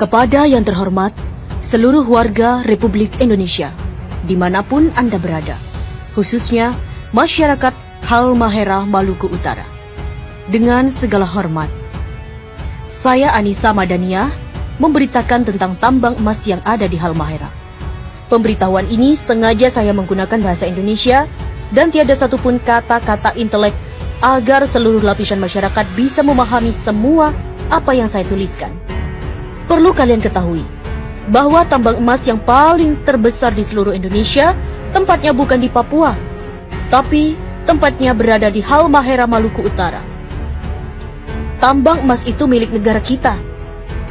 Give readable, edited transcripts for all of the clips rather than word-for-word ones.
Kepada yang terhormat, seluruh warga Republik Indonesia, dimanapun Anda berada, khususnya masyarakat Halmahera Maluku Utara. Dengan segala hormat, saya Anissa Madaniah memberitakan tentang tambang emas yang ada di Halmahera. Pemberitahuan ini sengaja saya menggunakan bahasa Indonesia dan tiada satupun kata-kata intelek agar seluruh lapisan masyarakat bisa memahami semua apa yang saya tuliskan. Perlu kalian ketahui bahwa tambang emas yang paling terbesar di seluruh Indonesia tempatnya bukan di Papua, tapi tempatnya berada di Halmahera Maluku Utara. Tambang emas itu milik negara kita.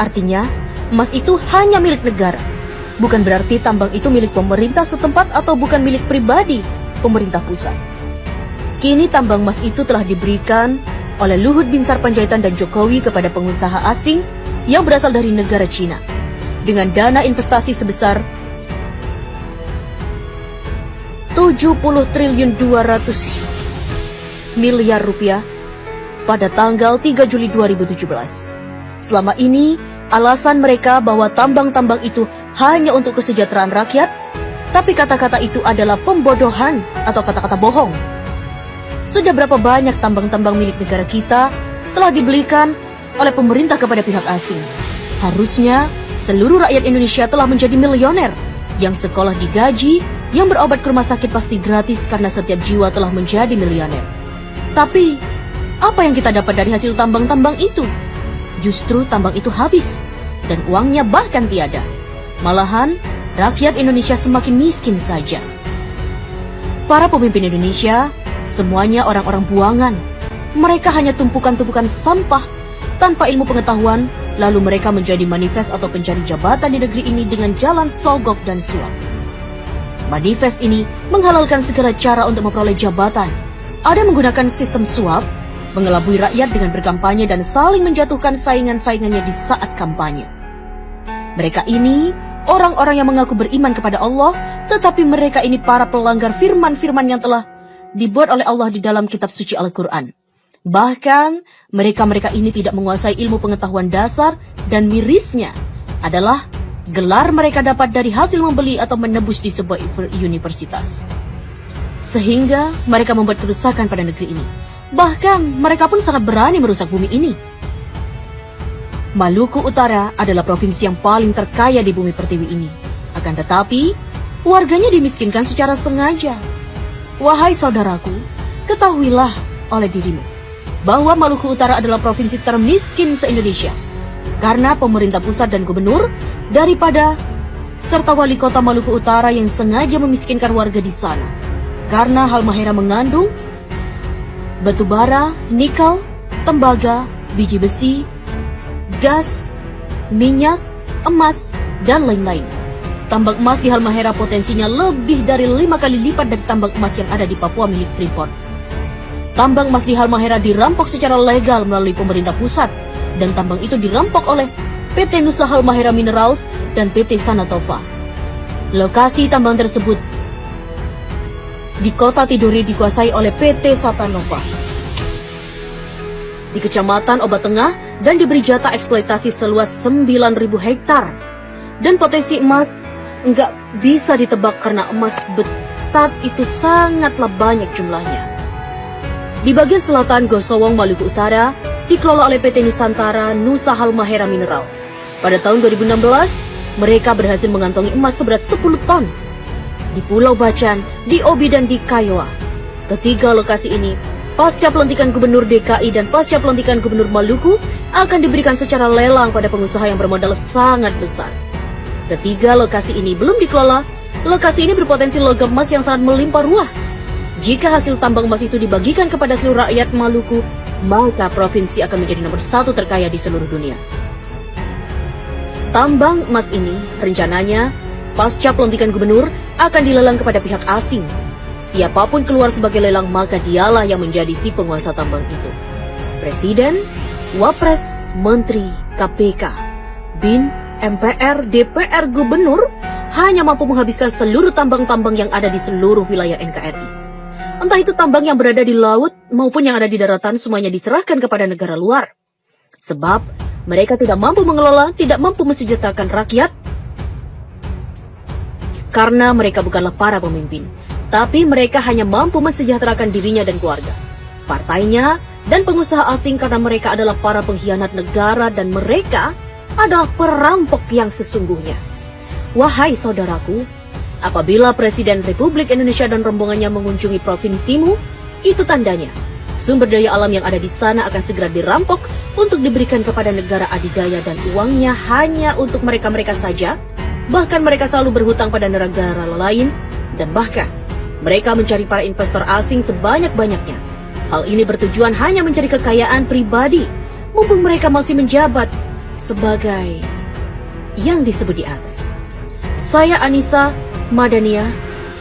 Artinya, emas itu hanya milik negara. Bukan berarti tambang itu milik pemerintah setempat atau bukan milik pribadi pemerintah pusat. Kini tambang emas itu telah diberikan oleh Luhut Binsar Panjaitan dan Jokowi kepada pengusaha asing yang berasal dari negara Cina dengan dana investasi sebesar 70 triliun 200 miliar rupiah pada tanggal 3 Juli 2017. Selama ini, alasan mereka bahwa tambang-tambang itu hanya untuk kesejahteraan rakyat, tapi kata-kata itu adalah pembodohan atau kata-kata bohong. Sudah berapa banyak tambang-tambang milik negara kita telah dibelikan oleh pemerintah kepada pihak asing. Harusnya seluruh rakyat Indonesia telah menjadi milioner, yang sekolah digaji, yang berobat ke rumah sakit pasti gratis karena setiap jiwa telah menjadi miliuner. Tapi, apa yang kita dapat dari hasil tambang-tambang itu? Justru tambang itu habis, dan uangnya bahkan tiada. Malahan, rakyat Indonesia semakin miskin saja. Para pemimpin Indonesia, semuanya orang-orang buangan. Mereka hanya tumpukan-tumpukan sampah tanpa ilmu pengetahuan, lalu mereka menjadi manifest atau pencari jabatan di negeri ini dengan jalan sogok dan suap. Manifest ini menghalalkan segala cara untuk memperoleh jabatan. Ada menggunakan sistem suap, mengelabui rakyat dengan berkampanye dan saling menjatuhkan saingan-saingannya di saat kampanye. Mereka ini orang-orang yang mengaku beriman kepada Allah, tetapi mereka ini para pelanggar firman-firman yang telah dibuat oleh Allah di dalam kitab suci Al-Quran. Bahkan, mereka-mereka ini tidak menguasai ilmu pengetahuan dasar dan mirisnya adalah gelar mereka dapat dari hasil membeli atau menebus di sebuah universitas. Sehingga mereka membuat kerusakan pada negeri ini. Bahkan, mereka pun sangat berani merusak bumi ini. Maluku Utara adalah provinsi yang paling terkaya di bumi pertiwi ini. Akan tetapi, warganya dimiskinkan secara sengaja. Wahai saudaraku, ketahuilah oleh dirimu bahwa Maluku Utara adalah provinsi termiskin se-Indonesia karena pemerintah pusat dan gubernur daripada serta wali kota Maluku Utara yang sengaja memiskinkan warga di sana. Karena Halmahera mengandung batu bara, nikel, tembaga, biji besi, gas, minyak, emas, dan lain-lain. Tambang emas di Halmahera potensinya lebih dari 5 kali lipat dari tambang emas yang ada di Papua milik Freeport. Tambang emas di Halmahera dirampok secara legal melalui pemerintah pusat, dan tambang itu dirampok oleh PT Nusa Halmahera Minerals dan PT Sanatova. Lokasi tambang tersebut di kota Tidore dikuasai oleh PT Satanova di Kecamatan Obat Tengah dan diberi jatah eksploitasi seluas 9.000 hektar. Dan potensi emas nggak bisa ditebak karena emas betat itu sangatlah banyak jumlahnya. Di bagian selatan Gosowong, Maluku Utara, dikelola oleh PT Nusantara Nusa Halmahera Mineral. Pada tahun 2016, mereka berhasil mengantongi emas seberat 10 ton. Di Pulau Bacan, di Obi dan di Kiowa. Ketiga lokasi ini, pasca pelantikan Gubernur DKI dan pasca pelantikan Gubernur Maluku, akan diberikan secara lelang pada pengusaha yang bermodal sangat besar. Ketiga lokasi ini belum dikelola. Lokasi ini berpotensi logam emas yang sangat melimpah ruah. Jika hasil tambang emas itu dibagikan kepada seluruh rakyat Maluku, maka provinsi akan menjadi nomor 1 terkaya di seluruh dunia. Tambang emas ini rencananya pasca pelantikan gubernur akan dilelang kepada pihak asing. Siapapun keluar sebagai lelang, maka dialah yang menjadi si penguasa tambang itu. Presiden, Wapres, Menteri, KPK, BIN, MPR, DPR, Gubernur hanya mampu menghabiskan seluruh tambang-tambang yang ada di seluruh wilayah NKRI. Entah itu tambang yang berada di laut maupun yang ada di daratan, semuanya diserahkan kepada negara luar. Sebab mereka tidak mampu mengelola, tidak mampu mensejahterakan rakyat, karena mereka bukanlah para pemimpin, tapi mereka hanya mampu mensejahterakan dirinya dan keluarga, partainya, dan pengusaha asing karena mereka adalah para pengkhianat negara dan mereka adalah perampok yang sesungguhnya. Wahai saudaraku, apabila Presiden Republik Indonesia dan rombongannya mengunjungi provinsimu, itu tandanya sumber daya alam yang ada di sana akan segera dirampok untuk diberikan kepada negara adidaya dan uangnya hanya untuk mereka-mereka saja. Bahkan mereka selalu berhutang pada negara lain dan bahkan mereka mencari para investor asing sebanyak-banyaknya. Hal ini bertujuan hanya mencari kekayaan pribadi mumpung mereka masih menjabat sebagai yang disebut di atas. Saya Anissa Madania,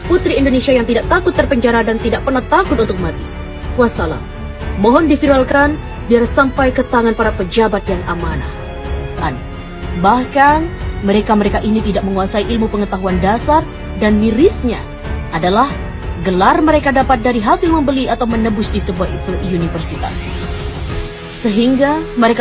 putri Indonesia yang tidak takut terpenjara dan tidak pernah takut untuk mati. Wassalam. Mohon diviralkan biar sampai ke tangan para pejabat yang amanah. Bahkan mereka-mereka ini tidak menguasai ilmu pengetahuan dasar dan mirisnya adalah gelar mereka dapat dari hasil membeli atau menebus di sebuah universitas. Sehingga mereka